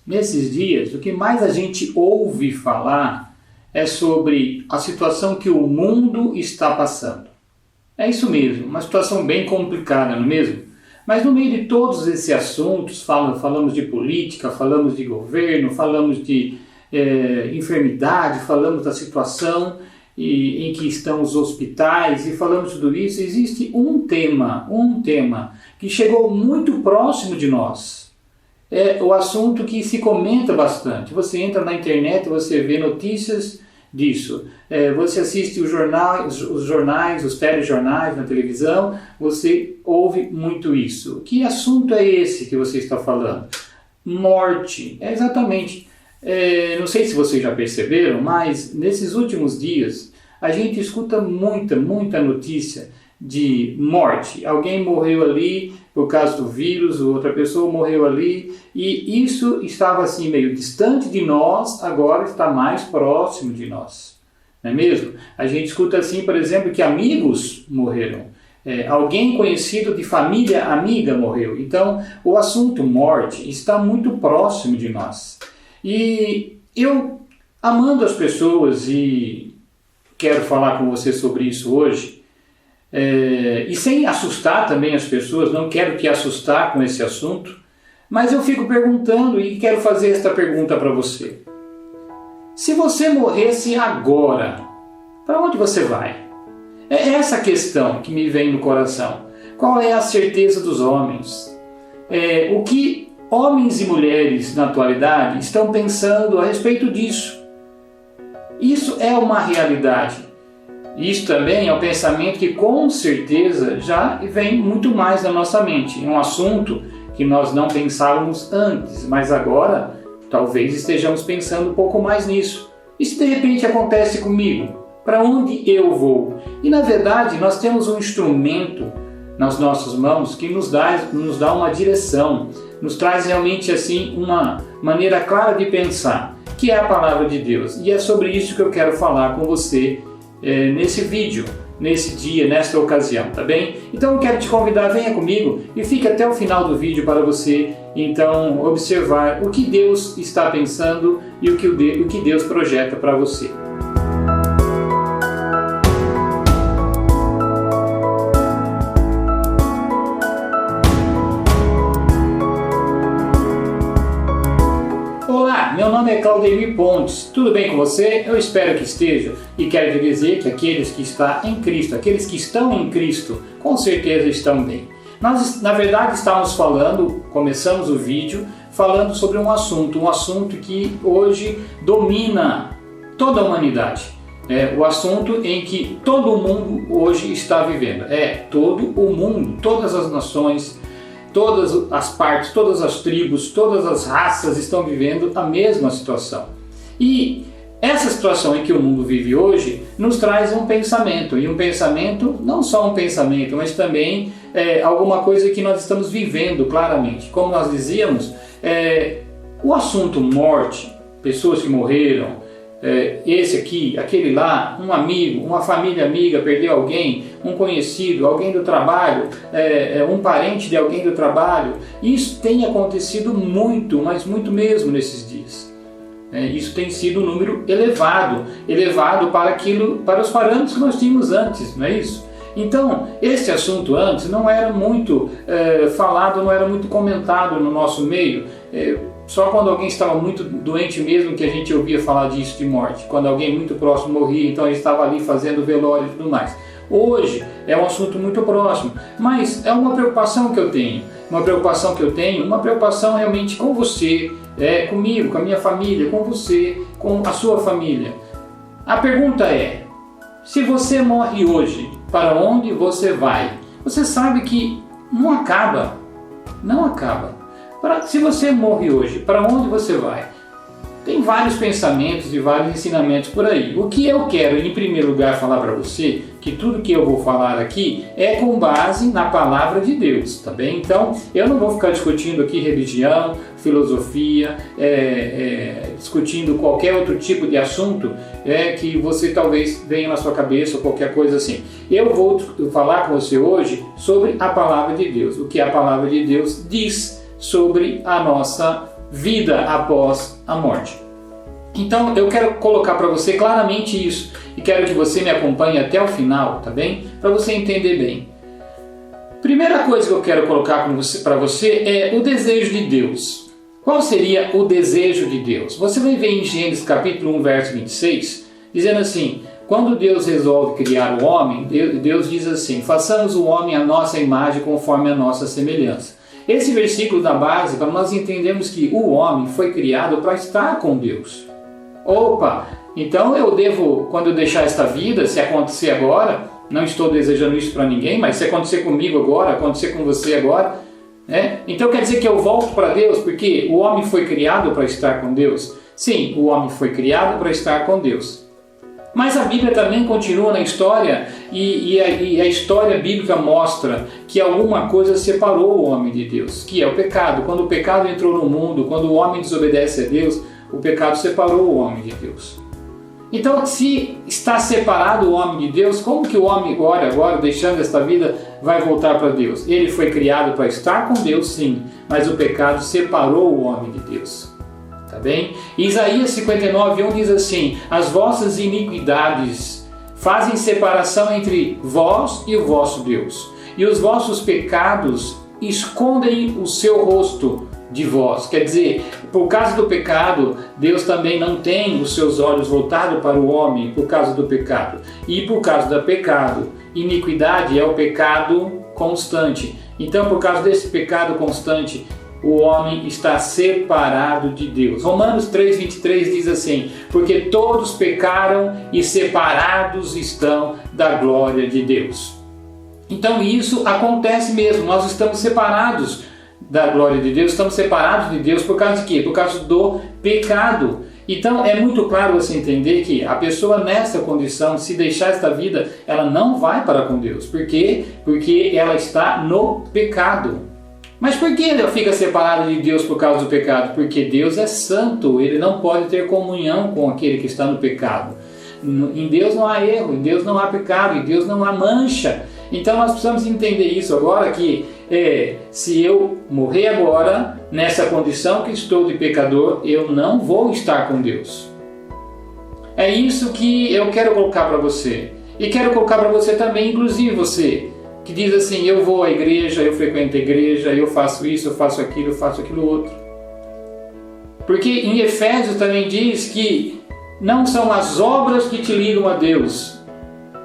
nesses dias, o que mais a gente ouve falar é sobre a situação que o mundo está passando. É isso mesmo, uma situação bem complicada, não é mesmo? Mas no meio de todos esses assuntos, falamos de política, falamos de governo, falamos de enfermidade, falamos da situação em que estão os hospitais e falamos de tudo isso, existe um tema que chegou muito próximo de nós. É o assunto que se comenta bastante. Você entra na internet, você vê notícias disso. Você assiste os jornais, os telejornais na televisão, você ouve muito isso. Que assunto é esse que você está falando? Morte. Exatamente. Não sei se vocês já perceberam, mas nesses últimos dias a gente escuta muita notícia de morte. Alguém morreu ali por causa do vírus, outra pessoa morreu ali, e isso estava assim meio distante de nós, agora está mais próximo de nós. Não é mesmo? A gente escuta assim, por exemplo, que amigos morreram. Alguém conhecido de família amiga morreu. Então, o assunto morte está muito próximo de nós. E eu, amando as pessoas, e quero falar com você sobre isso hoje, e sem assustar também as pessoas, não quero te assustar com esse assunto, mas eu fico perguntando e quero fazer esta pergunta para você. Se você morresse agora, para onde você vai? É essa questão que me vem no coração. Qual é a certeza dos homens? O que homens e mulheres na atualidade estão pensando a respeito disso? Isso é uma realidade. Isso também é um pensamento que com certeza já vem muito mais na nossa mente. É um assunto que nós não pensávamos antes, mas agora talvez estejamos pensando um pouco mais nisso. E se de repente acontece comigo? Para onde eu vou? E na verdade nós temos um instrumento nas nossas mãos que nos dá uma direção, nos traz realmente assim uma maneira clara de pensar, que é a palavra de Deus. E é sobre isso que eu quero falar com você nesse vídeo, nesse dia, nesta ocasião, tá bem? Então eu quero te convidar, venha comigo e fique até o final do vídeo para você então observar o que Deus está pensando e o que Deus projeta para você. Meu nome é Claudemir Pontes, tudo bem com você? Eu espero que esteja, e quero te dizer que aqueles que estão em Cristo, com certeza estão bem. Nós, na verdade, começamos o vídeo falando sobre um assunto que hoje domina toda a humanidade. O assunto em que todo mundo hoje está vivendo. Todo o mundo, todas as nações, todas as partes, todas as tribos, todas as raças estão vivendo a mesma situação. E essa situação em que o mundo vive hoje nos traz um pensamento, e um pensamento, não só um pensamento, mas também alguma coisa que nós estamos vivendo claramente. Como nós dizíamos, o assunto morte, pessoas que morreram, esse aqui, aquele lá, um amigo, uma família amiga perdeu alguém, um conhecido, alguém do trabalho, um parente de alguém do trabalho. Isso tem acontecido muito, mas muito mesmo nesses dias. Isso tem sido um número elevado para os parâmetros que nós tínhamos antes, não é isso? Então, esse assunto antes não era muito falado, não era muito comentado no nosso meio. Só quando alguém estava muito doente mesmo que a gente ouvia falar disso, de morte. Quando alguém muito próximo morria, então a gente estava ali fazendo velório e tudo mais. Hoje é um assunto muito próximo, mas é uma preocupação que eu tenho. Uma preocupação realmente com você, comigo, com a minha família, com você, com a sua família. A pergunta é, se você morre hoje, para onde você vai? Você sabe que não acaba. Se você morre hoje, para onde você vai? Tem vários pensamentos e vários ensinamentos por aí. O que eu quero, em primeiro lugar, falar para você, que tudo que eu vou falar aqui é com base na palavra de Deus, tá bem? Então, eu não vou ficar discutindo aqui religião, filosofia, discutindo qualquer outro tipo de assunto que você talvez venha na sua cabeça ou qualquer coisa assim. Eu vou falar com você hoje sobre a palavra de Deus, o que a palavra de Deus diz sobre a nossa vida após a morte. Então eu quero colocar para você claramente isso e quero que você me acompanhe até o final, tá bem? Para você entender bem. Primeira coisa que eu quero colocar para você é o desejo de Deus. Qual seria o desejo de Deus? Você vai ver em Gênesis capítulo 1, verso 26, dizendo assim: quando Deus resolve criar o homem, Deus diz assim: façamos o homem à nossa imagem conforme a nossa semelhança. Esse versículo dá base para nós entendermos que o homem foi criado para estar com Deus. Opa, então eu devo, quando eu deixar esta vida, se acontecer agora, não estou desejando isso para ninguém, mas se acontecer comigo agora, acontecer com você agora, né? Então quer dizer que eu volto para Deus, porque o homem foi criado para estar com Deus? Sim, o homem foi criado para estar com Deus. Mas a Bíblia também continua na história e a história bíblica mostra que alguma coisa separou o homem de Deus, que é o pecado. Quando o pecado entrou no mundo, quando o homem desobedece a Deus, o pecado separou o homem de Deus. Então, se está separado o homem de Deus, como que o homem agora, deixando esta vida, vai voltar para Deus? Ele foi criado para estar com Deus, sim, mas o pecado separou o homem de Deus. Tá bem? Isaías 59:1 diz assim: as vossas iniquidades fazem separação entre vós e o vosso Deus, e os vossos pecados escondem o seu rosto de vós. Quer dizer, por causa do pecado, Deus também não tem os seus olhos voltados para o homem por causa do pecado. E por causa do pecado, iniquidade é o pecado constante. Então, por causa desse pecado constante, o homem está separado de Deus. Romanos 3:23 diz assim: porque todos pecaram e separados estão da glória de Deus. Então isso acontece mesmo, nós estamos separados da glória de Deus, estamos separados de Deus por causa de quê? Por causa do pecado. Então é muito claro você entender que a pessoa nessa condição, se deixar esta vida, ela não vai para com Deus. Por quê? Porque ela está no pecado. Mas por que ela fica separada de Deus por causa do pecado? Porque Deus é santo, Ele não pode ter comunhão com aquele que está no pecado. Em Deus não há erro, em Deus não há pecado, em Deus não há mancha. Então nós precisamos entender isso agora, que se eu morrer agora, nessa condição que estou de pecador, eu não vou estar com Deus. É isso que eu quero colocar para você. E quero colocar para você também, inclusive você, que diz assim: eu vou à igreja, eu frequento a igreja, eu faço isso, eu faço aquilo outro. Porque em Efésios também diz que não são as obras que te ligam a Deus,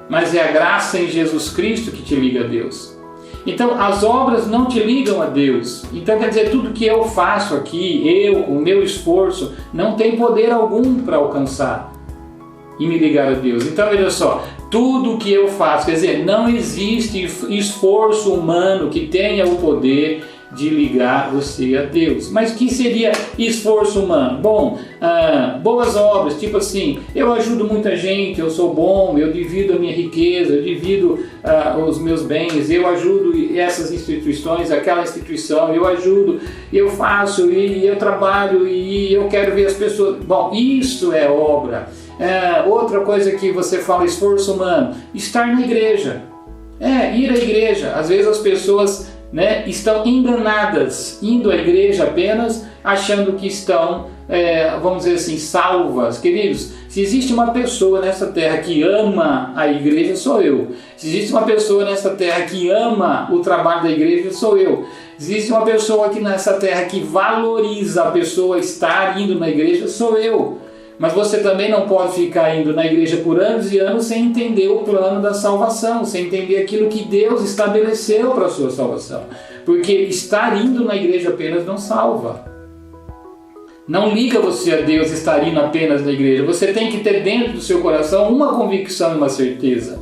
mas é a graça em Jesus Cristo que te liga a Deus. Então as obras não te ligam a Deus. Então quer dizer, tudo que eu faço aqui, o meu esforço, não tem poder algum para alcançar e me ligar a Deus. Então veja só, tudo que eu faço, quer dizer, não existe esforço humano que tenha o poder de ligar você a Deus. Mas o que seria esforço humano? Bom, boas obras, tipo assim, eu ajudo muita gente, eu sou bom, eu divido a minha riqueza, eu divido os meus bens, eu ajudo essas instituições, aquela instituição, eu ajudo, eu faço e eu trabalho e eu quero ver as pessoas. Bom, isso é obra. Outra coisa que você fala, esforço humano, estar na igreja. Ir à igreja. Às vezes as pessoas estão enganadas, indo à igreja apenas achando que estão, vamos dizer assim, salvas. Queridos, se existe uma pessoa nessa terra que ama a igreja, sou eu. Se existe uma pessoa nessa terra que ama o trabalho da igreja, sou eu. Se existe uma pessoa aqui nessa terra que valoriza a pessoa estar indo na igreja, sou eu. Mas você também não pode ficar indo na igreja por anos e anos sem entender o plano da salvação, sem entender aquilo que Deus estabeleceu para a sua salvação. Porque estar indo na igreja apenas não salva. Não liga você a Deus estar indo apenas na igreja. Você tem que ter dentro do seu coração uma convicção e uma certeza.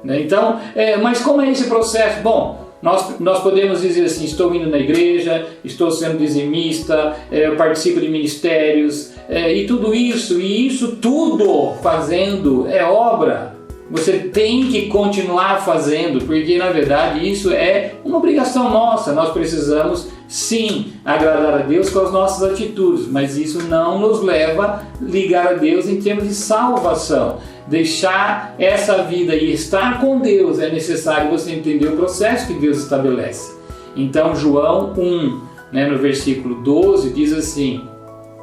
Então, mas como é esse processo? Bom, nós podemos dizer assim: estou indo na igreja, estou sendo dizimista, eu participo de ministérios, e tudo isso, e isso tudo fazendo é obra. Você tem que continuar fazendo, porque na verdade isso é uma obrigação nossa. Nós precisamos sim agradar a Deus com as nossas atitudes, mas isso não nos leva a ligar a Deus em termos de salvação. Deixar essa vida e estar com Deus, é necessário você entender o processo que Deus estabelece. Então João 1, né, no versículo 12, diz assim: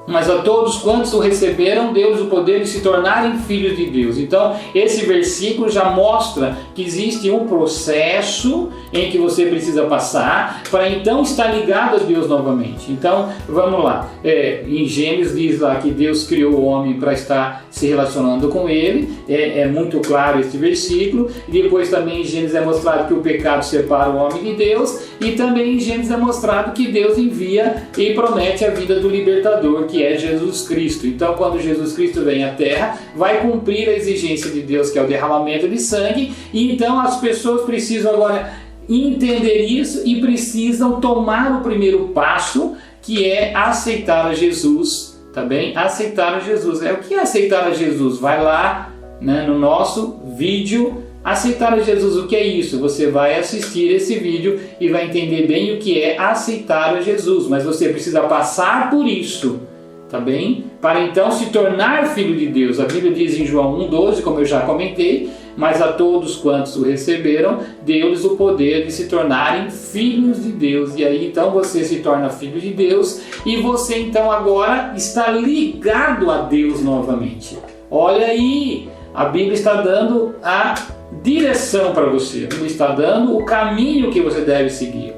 mas a todos quantos o receberam, deu-lhes o poder de se tornarem filhos de Deus. Então, esse versículo já mostra que existe um processo em que você precisa passar para então estar ligado a Deus novamente. Então, vamos lá. Em Gênesis diz lá que Deus criou o homem para estar se relacionando com ele. É muito claro esse versículo. E depois também em Gênesis é mostrado que o pecado separa o homem de Deus. E também em Gênesis é mostrado que Deus envia e promete a vida do libertador, que é Jesus Cristo. Então, quando Jesus Cristo vem à Terra, vai cumprir a exigência de Deus, que é o derramamento de sangue, e então as pessoas precisam agora entender isso e precisam tomar o primeiro passo, que é aceitar a Jesus, tá bem? Aceitar a Jesus. O que é aceitar a Jesus? Vai lá, né, no nosso vídeo, aceitar a Jesus. O que é isso? Você vai assistir esse vídeo e vai entender bem o que é aceitar a Jesus, mas você precisa passar por isso, tá bem? Para então se tornar filho de Deus. A Bíblia diz em João 1,12, como eu já comentei: mas a todos quantos o receberam, deu-lhes o poder de se tornarem filhos de Deus. E aí então você se torna filho de Deus e você então agora está ligado a Deus novamente. Olha aí, a Bíblia está dando a direção para você. A Bíblia está dando o caminho que você deve seguir.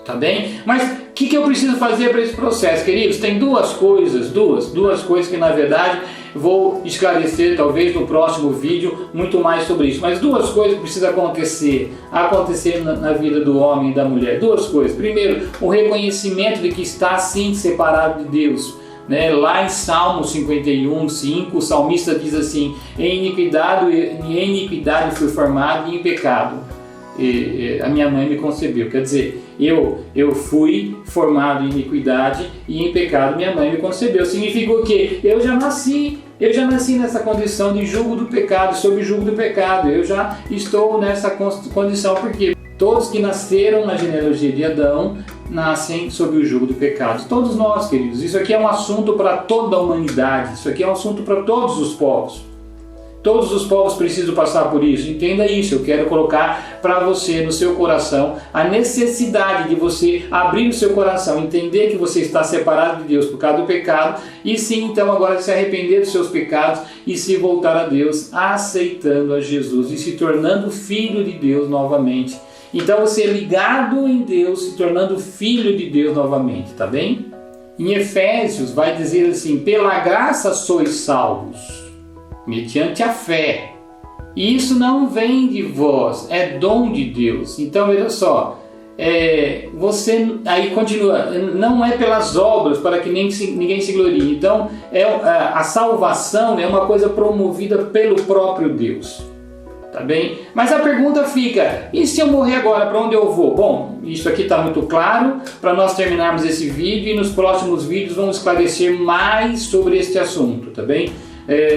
Tá bem? Mas o que eu preciso fazer para esse processo, queridos? Tem duas coisas que na verdade vou esclarecer talvez no próximo vídeo muito mais sobre isso. Mas duas coisas que precisam acontecer na vida do homem e da mulher. Duas coisas. Primeiro, o reconhecimento de que está sim separado de Deus. Lá em Salmo 51:5, o salmista diz assim: em iniquidade fui formado e em pecado a minha mãe me concebeu. Quer dizer, eu fui formado em iniquidade e em pecado minha mãe me concebeu. Significa o quê? Eu já nasci nessa condição de jugo do pecado, sob o jugo do pecado. Eu já estou nessa condição, porque todos que nasceram na genealogia de Adão nascem sob o jugo do pecado. Todos nós, queridos. Isso aqui é um assunto para toda a humanidade. Isso aqui é um assunto para todos os povos. Todos os povos precisam passar por isso. Entenda isso. Eu quero colocar para você, no seu coração, a necessidade de você abrir o seu coração, entender que você está separado de Deus por causa do pecado, e sim, então, agora se arrepender dos seus pecados e se voltar a Deus, aceitando a Jesus e se tornando filho de Deus novamente. Então você é ligado em Deus, se tornando filho de Deus novamente, tá bem? Em Efésios vai dizer assim: pela graça sois salvos, mediante a fé. E isso não vem de vós, é dom de Deus. Então veja só, você, aí continua, não é pelas obras para que ninguém se glorie. Então a salvação é uma coisa promovida pelo próprio Deus. Tá bem? Mas a pergunta fica: e se eu morrer agora, para onde eu vou? Bom, isso aqui está muito claro para nós terminarmos esse vídeo, e nos próximos vídeos vamos esclarecer mais sobre este assunto, tá bem?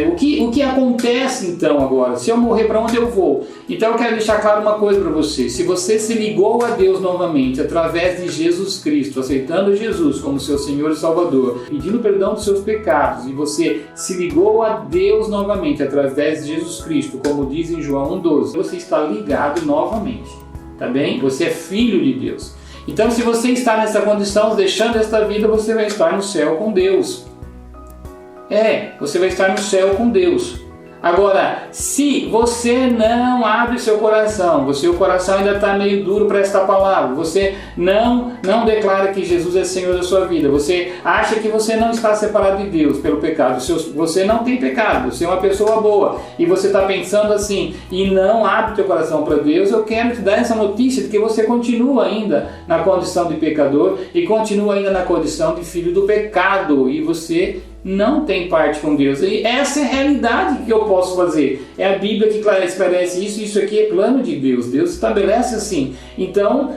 O que acontece então agora? Se eu morrer, para onde eu vou? Então eu quero deixar claro uma coisa para você: se você se ligou a Deus novamente através de Jesus Cristo, aceitando Jesus como seu Senhor e Salvador, pedindo perdão dos seus pecados, e você se ligou a Deus novamente através de Jesus Cristo, como diz em João 1,12, você está ligado novamente, tá bem? Você é filho de Deus. Então, se você está nessa condição, deixando esta vida, você vai estar no céu com Deus. Você vai estar no céu com Deus. Agora, se você não abre seu coração, o coração ainda está meio duro para esta palavra, você não declara que Jesus é Senhor da sua vida, você acha que você não está separado de Deus pelo pecado, você não tem pecado, você é uma pessoa boa, e você está pensando assim, e não abre teu coração para Deus, eu quero te dar essa notícia de que você continua ainda na condição de pecador, e continua ainda na condição de filho do pecado, e você não tem parte com Deus. E essa é a realidade que eu posso fazer. É a Bíblia que esclarece isso. Isso aqui é plano de Deus. Deus estabelece assim. Então,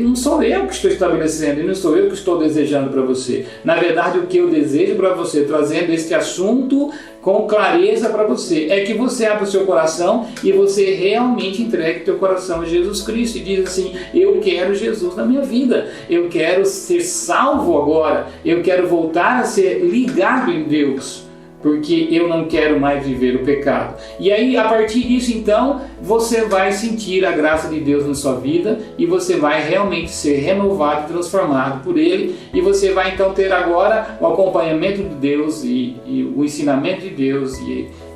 não sou eu que estou estabelecendo, e não sou eu que estou desejando para você. Na verdade, o que eu desejo para você, trazendo este assunto com clareza para você, é que você abra o seu coração e você realmente entregue o teu coração a Jesus Cristo e diz assim: eu quero Jesus na minha vida, eu quero ser salvo agora, eu quero voltar a ser ligado em Deus. porque eu não quero mais viver o pecado. E aí, a partir disso, então, você vai sentir a graça de Deus na sua vida e você vai realmente ser renovado e transformado por Ele, e você vai então ter agora o acompanhamento de Deus e o ensinamento de Deus,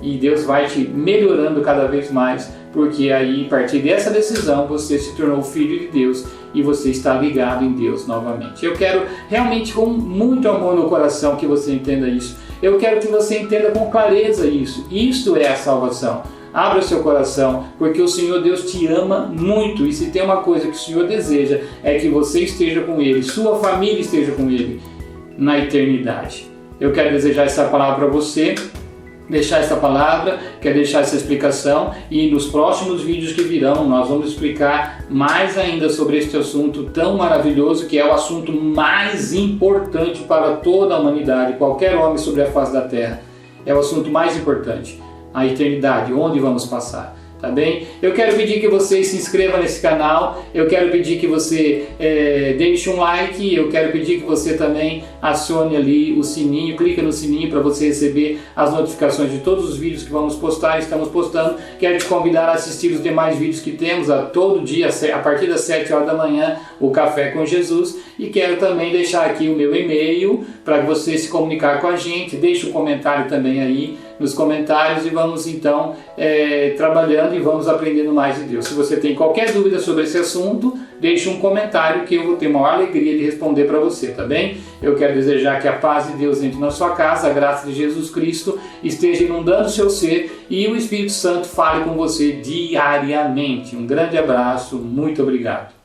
e Deus vai te melhorando cada vez mais, porque aí, a partir dessa decisão, você se tornou filho de Deus e você está ligado em Deus novamente. Eu quero realmente, com muito amor no coração, que você entenda isso. Eu quero que você entenda com clareza isso. Isto é a salvação. Abra seu coração, porque o Senhor Deus te ama muito, e se tem uma coisa que o Senhor deseja é que você esteja com Ele, sua família esteja com Ele na eternidade. Eu quero desejar essa palavra para você, deixar essa palavra, quero deixar essa explicação, e nos próximos vídeos que virão nós vamos explicar mais ainda sobre este assunto tão maravilhoso, que é o assunto mais importante para toda a humanidade, qualquer homem sobre a face da terra. É o assunto mais importante, a eternidade, onde vamos passar. Tá bem? Eu quero pedir que você se inscreva nesse canal, eu quero pedir que você deixe um like, eu quero pedir que você também acione ali o sininho, clica no sininho para você receber as notificações de todos os vídeos que vamos postar, estamos postando. Quero te convidar a assistir os demais vídeos que temos a todo dia, a partir das 7 horas da manhã, o Café com Jesus, e quero também deixar aqui o meu e-mail para você se comunicar com a gente. Deixe um comentário também aí nos comentários e vamos então trabalhando e vamos aprendendo mais de Deus. Se você tem qualquer dúvida sobre esse assunto, deixe um comentário que eu vou ter maior alegria de responder para você, tá bem? Eu quero desejar que a paz de Deus entre na sua casa, a graça de Jesus Cristo esteja inundando o seu ser e o Espírito Santo fale com você diariamente. Um grande abraço, muito obrigado.